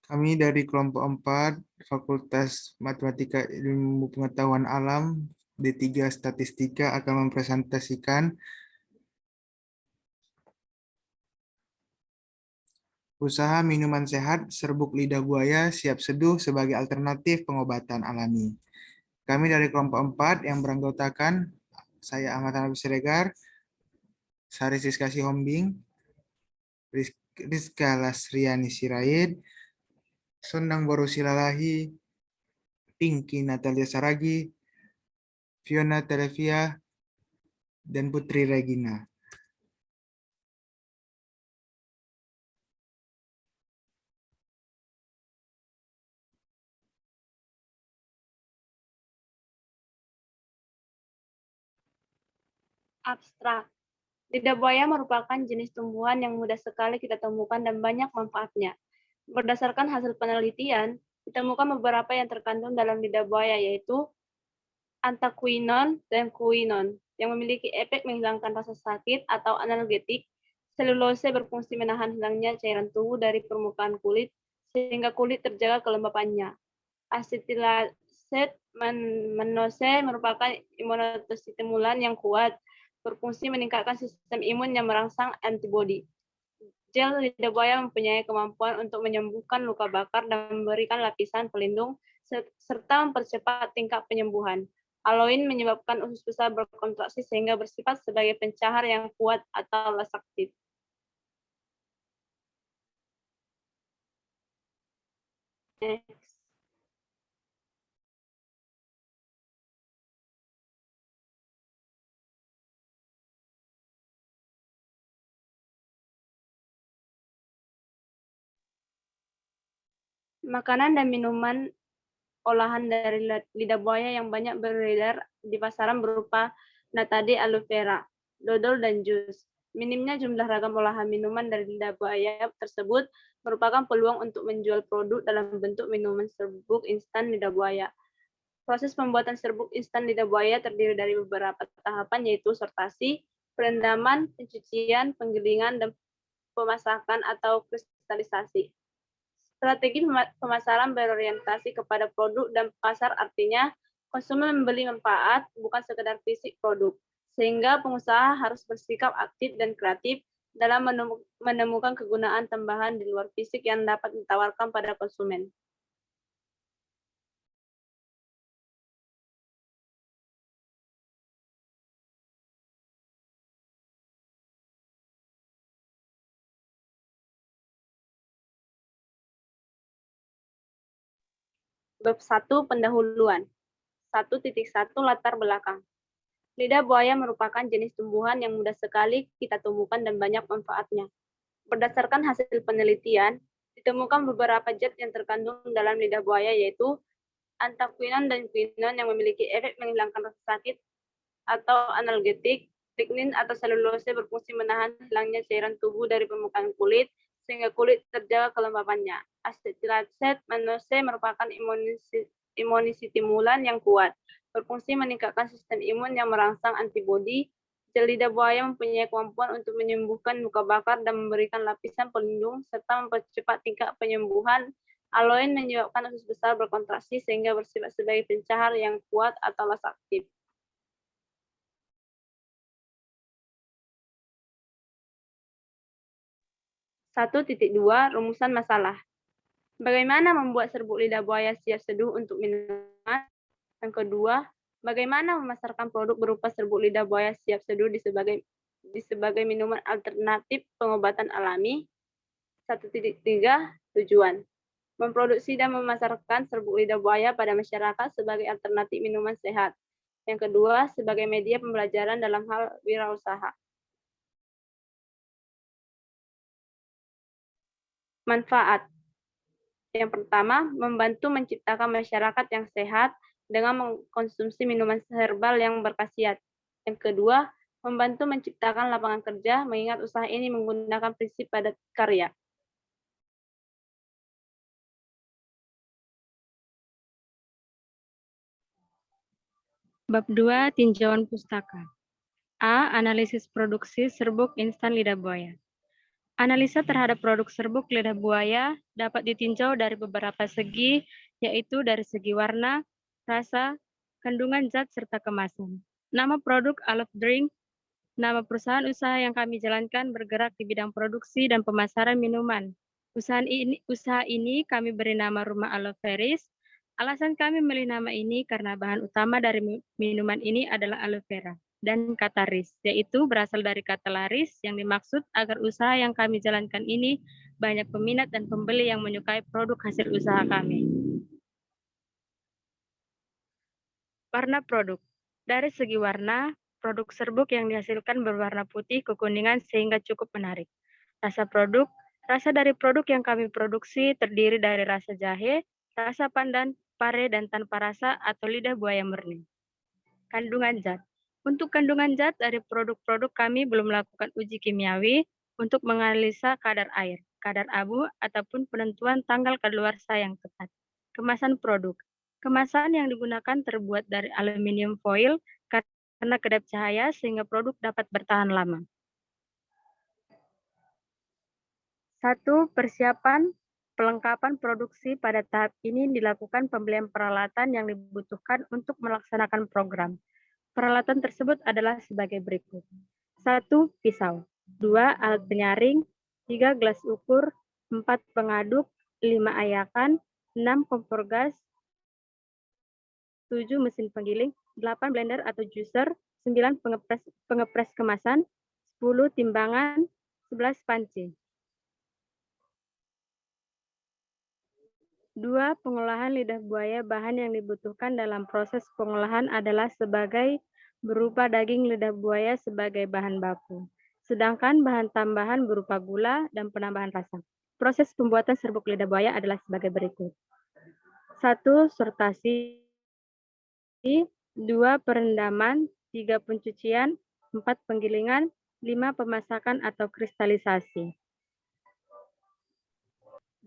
Kami dari kelompok 4, Fakultas Matematika Ilmu Pengetahuan Alam, D3 Statistika akan mempresentasikan usaha minuman sehat serbuk lidah buaya siap seduh sebagai alternatif pengobatan alami. Kami dari kelompok 4 yang beranggotakan saya Ahmad Habib Siregar, Sari Siska Sihombing, Rizka Lasriani Sirait, Sondang Boru Silalahi, Pinky Natalia Saragi, Fiona Televia, dan Putri Regina. Abstrak. Lidah buaya merupakan jenis tumbuhan yang mudah sekali kita temukan dan banyak manfaatnya. Berdasarkan hasil penelitian, ditemukan beberapa yang terkandung dalam lidah buaya, yaitu antaquinon dan quinon, yang memiliki efek menghilangkan rasa sakit atau analgetik. Selulose berfungsi menahan hilangnya cairan tubuh dari permukaan kulit, sehingga kulit terjaga kelembapannya. Asetilacet manose merupakan imunostimulan yang kuat, berfungsi meningkatkan sistem imun yang merangsang antibodi. Gel lidah buaya mempunyai kemampuan untuk menyembuhkan luka bakar dan memberikan lapisan pelindung serta mempercepat tingkat penyembuhan. Aloin menyebabkan usus besar berkontraksi sehingga bersifat sebagai pencahar yang kuat atau lasaktif. Next. Makanan dan minuman olahan dari lidah buaya yang banyak beredar di pasaran berupa natade aloe vera, dodol, dan jus. Minimnya jumlah ragam olahan minuman dari lidah buaya tersebut merupakan peluang untuk menjual produk dalam bentuk minuman serbuk instan lidah buaya. Proses pembuatan serbuk instan lidah buaya terdiri dari beberapa tahapan, yaitu sortasi, perendaman, pencucian, penggilingan, dan pemasakan atau kristalisasi. Strategi pemasaran berorientasi kepada produk dan pasar, artinya konsumen membeli manfaat, bukan sekedar fisik produk. Sehingga pengusaha harus bersikap aktif dan kreatif dalam menemukan kegunaan tambahan di luar fisik yang dapat ditawarkan pada konsumen. Bab 1 Pendahuluan. 1.1 Latar belakang. Lidah buaya merupakan jenis tumbuhan yang mudah sekali kita temukan dan banyak manfaatnya. Berdasarkan hasil penelitian, ditemukan beberapa zat yang terkandung dalam lidah buaya, yaitu antaquinon dan quinon yang memiliki efek menghilangkan rasa sakit atau analgetik. Lignin atau selulose berfungsi menahan hilangnya cairan tubuh dari permukaan kulit sehingga kulit terjaga kelembapannya. Acetilacet manose merupakan imunisitimulan yang kuat, berfungsi meningkatkan sistem imun yang merangsang antibodi. Gel lidah buaya mempunyai kemampuan untuk menyembuhkan luka bakar dan memberikan lapisan pelindung serta mempercepat tingkat penyembuhan. Aloin menyebabkan usus besar berkontraksi sehingga bersifat sebagai pencahar yang kuat atau lasaktif. 1.2 Rumusan masalah. Bagaimana membuat serbuk lidah buaya siap seduh untuk minuman? Yang kedua, bagaimana memasarkan produk berupa serbuk lidah buaya siap seduh di sebagai minuman alternatif pengobatan alami? 1.3 Tujuan. Memproduksi dan memasarkan serbuk lidah buaya pada masyarakat sebagai alternatif minuman sehat. Yang kedua, sebagai media pembelajaran dalam hal wirausaha. Manfaat. Yang pertama, membantu menciptakan masyarakat yang sehat dengan mengkonsumsi minuman herbal yang berkhasiat. Yang kedua, membantu menciptakan lapangan kerja, mengingat usaha ini menggunakan prinsip padat karya. Bab 2 Tinjauan Pustaka. A. Analisis produksi serbuk instan lidah buaya. Analisa terhadap produk serbuk lidah buaya dapat ditinjau dari beberapa segi, yaitu dari segi warna, rasa, kandungan zat, serta kemasan. Nama produk Olive Drink, nama perusahaan usaha yang kami jalankan bergerak di bidang produksi dan pemasaran minuman. Usaha ini kami beri nama Rumah Aloe Veris. Alasan kami memilih nama ini karena bahan utama dari minuman ini adalah aloe vera dan kata ris, yaitu berasal dari kata laris yang dimaksud agar usaha yang kami jalankan ini banyak peminat dan pembeli yang menyukai produk hasil usaha kami. Warna produk. Dari segi warna, produk serbuk yang dihasilkan berwarna putih kekuningan sehingga cukup menarik. Rasa produk. Rasa dari produk yang kami produksi terdiri dari rasa jahe, rasa pandan, pare, dan tanpa rasa atau lidah buaya murni. Kandungan zat. Untuk kandungan zat dari produk-produk kami belum melakukan uji kimiawi untuk menganalisa kadar air, kadar abu, ataupun penentuan tanggal kadaluarsa yang tepat. Kemasan produk. Kemasan yang digunakan terbuat dari aluminium foil karena kedap cahaya sehingga produk dapat bertahan lama. 1. Persiapan pelengkapan produksi. Pada tahap ini dilakukan pembelian peralatan yang dibutuhkan untuk melaksanakan program. Peralatan tersebut adalah sebagai berikut. 1. Pisau. 2. Alat penyaring. 3. Gelas ukur. 4. Pengaduk. 5. Ayakan. 6. Kompor gas. 7. Mesin penggiling. 8. Blender atau juicer. 9. Pengepres kemasan. 10. Timbangan. 11. Panci. 2. Pengolahan lidah buaya. Bahan yang dibutuhkan dalam proses pengolahan adalah sebagai berupa daging lidah buaya sebagai bahan baku. Sedangkan bahan tambahan berupa gula dan penambahan rasa. Proses pembuatan serbuk lidah buaya adalah sebagai berikut. 1. Sortasi. 2. Perendaman. 3. Pencucian. 4. Penggilingan. 5. Pemasakan atau kristalisasi.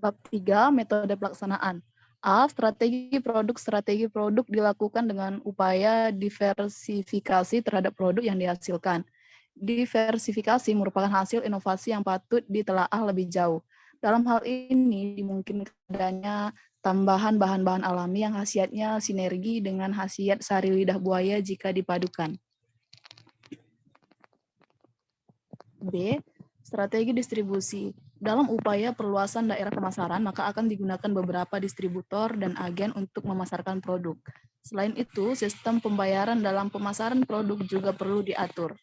Bab 3, metode pelaksanaan. A. Strategi produk dilakukan dengan upaya diversifikasi terhadap produk yang dihasilkan. Diversifikasi merupakan hasil inovasi yang patut ditelaah lebih jauh. Dalam hal ini dimungkinkan adanya tambahan bahan-bahan alami yang khasiatnya sinergi dengan khasiat sari lidah buaya jika dipadukan. B. Strategi distribusi. Dalam upaya perluasan daerah pemasaran, maka akan digunakan beberapa distributor dan agen untuk memasarkan produk. Selain itu, sistem pembayaran dalam pemasaran produk juga perlu diatur.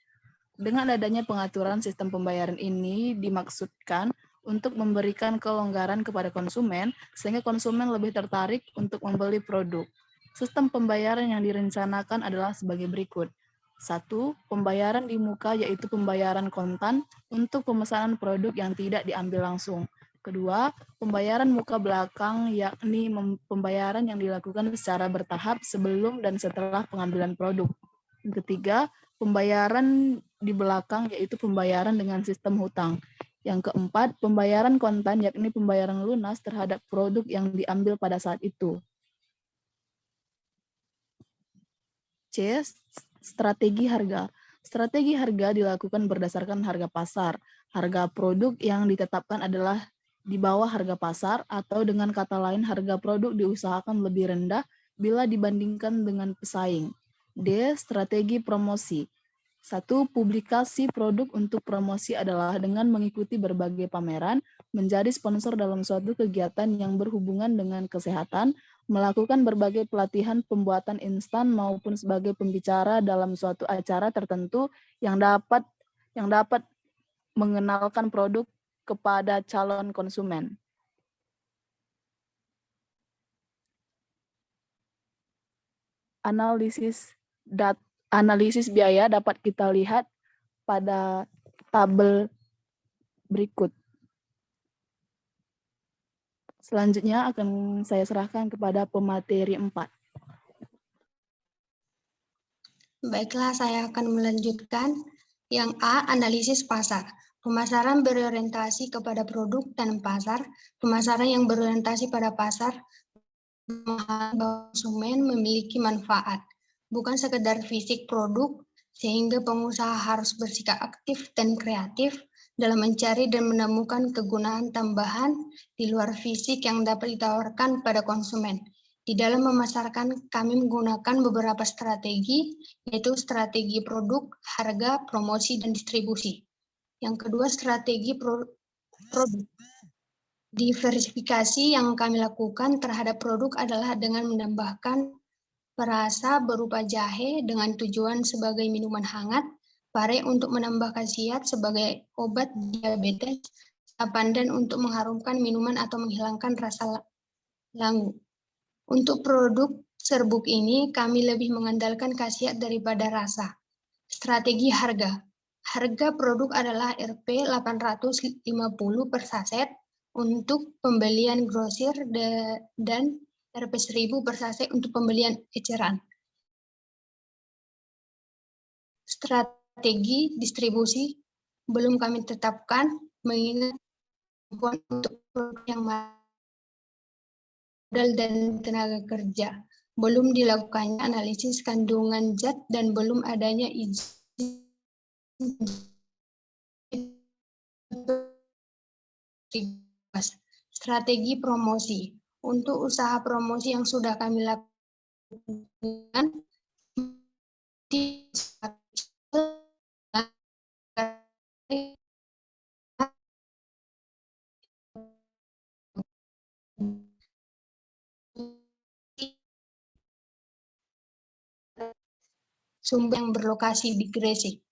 Dengan adanya pengaturan sistem pembayaran ini dimaksudkan untuk memberikan kelonggaran kepada konsumen, sehingga konsumen lebih tertarik untuk membeli produk. Sistem pembayaran yang direncanakan adalah sebagai berikut. 1. Pembayaran di muka, yaitu pembayaran kontan untuk pemesanan produk yang tidak diambil langsung. Kedua, pembayaran muka belakang, yakni pembayaran yang dilakukan secara bertahap sebelum dan setelah pengambilan produk. Ketiga, pembayaran di belakang, yaitu pembayaran dengan sistem hutang. Yang keempat, pembayaran kontan, yakni pembayaran lunas terhadap produk yang diambil pada saat itu. C. Strategi harga. Strategi harga dilakukan berdasarkan harga pasar. Harga produk yang ditetapkan adalah di bawah harga pasar, atau dengan kata lain harga produk diusahakan lebih rendah bila dibandingkan dengan pesaing. D. Strategi promosi. 1. Publikasi produk untuk promosi adalah dengan mengikuti berbagai pameran, menjadi sponsor dalam suatu kegiatan yang berhubungan dengan kesehatan, melakukan berbagai pelatihan pembuatan instan maupun sebagai pembicara dalam suatu acara tertentu yang dapat mengenalkan produk kepada calon konsumen. Analisis biaya dapat kita lihat pada tabel berikut. Selanjutnya akan saya serahkan kepada pemateri 4. Baiklah, saya akan melanjutkan. Yang A, analisis pasar. Pemasaran berorientasi kepada produk dan pasar. Pemasaran yang berorientasi pada pasar konsumen memiliki manfaat, bukan sekedar fisik produk, sehingga pengusaha harus bersikap aktif dan kreatif dalam mencari dan menemukan kegunaan tambahan di luar fisik yang dapat ditawarkan pada konsumen. Di dalam memasarkan, kami menggunakan beberapa strategi, yaitu strategi produk, harga, promosi, dan distribusi. Yang kedua, strategi produk. Diversifikasi yang kami lakukan terhadap produk adalah dengan menambahkan perasa berupa jahe dengan tujuan sebagai minuman hangat, pare untuk menambah khasiat sebagai obat diabetes, pandan untuk mengharumkan minuman atau menghilangkan rasa langu. Untuk produk serbuk ini, kami lebih mengandalkan khasiat daripada rasa. Strategi harga. Harga produk adalah Rp 850 per saset untuk pembelian grosir dan Rp 1.000 per saset untuk pembelian eceran. Strategi distribusi belum kami tetapkan mengingat untuk produk yang modal dan tenaga kerja. Belum dilakukannya analisis kandungan zat dan belum adanya izin strategi promosi. Untuk usaha promosi yang sudah kami lakukan, sumber yang berlokasi di Gresik.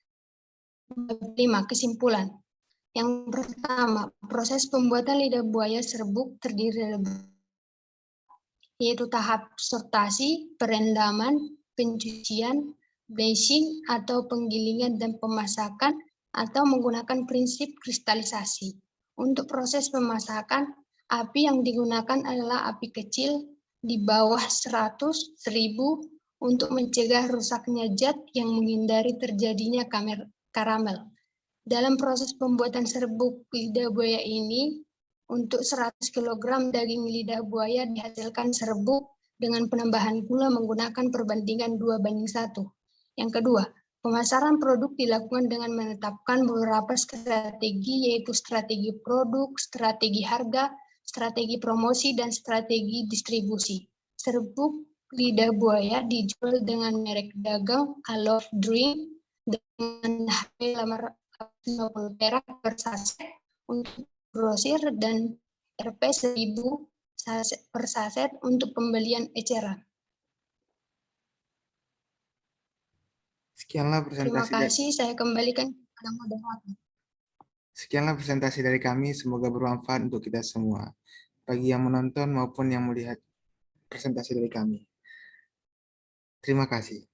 5. Kesimpulan. Yang pertama, proses pembuatan lidah buaya serbuk terdiri dari yaitu tahap sortasi, perendaman, pencucian, bleaching atau penggilingan dan pemasakan atau menggunakan prinsip kristalisasi. Untuk proses pemasakan, api yang digunakan adalah api kecil di bawah 100, 1000 untuk mencegah rusaknya zat yang menghindari terjadinya karamel. Dalam proses pembuatan serbuk lidah buaya ini, untuk 100 kg daging lidah buaya dihasilkan serbuk dengan penambahan gula menggunakan perbandingan 2:1. Yang kedua, pemasaran produk dilakukan dengan menetapkan beberapa strategi, yaitu strategi produk, strategi harga, strategi promosi, dan strategi distribusi. Serbuk lidah buaya dijual dengan merek dagang I Love Drink dengan harga 50 perak per saset untuk grosir dan Rp 1.000 per saset untuk pembelian eceran. Sekianlah Terima presentasi kasih, saya kembalikan kepada moderator. Sekianlah presentasi dari kami, semoga bermanfaat untuk kita semua, bagi yang menonton maupun yang melihat presentasi dari kami. Terima kasih.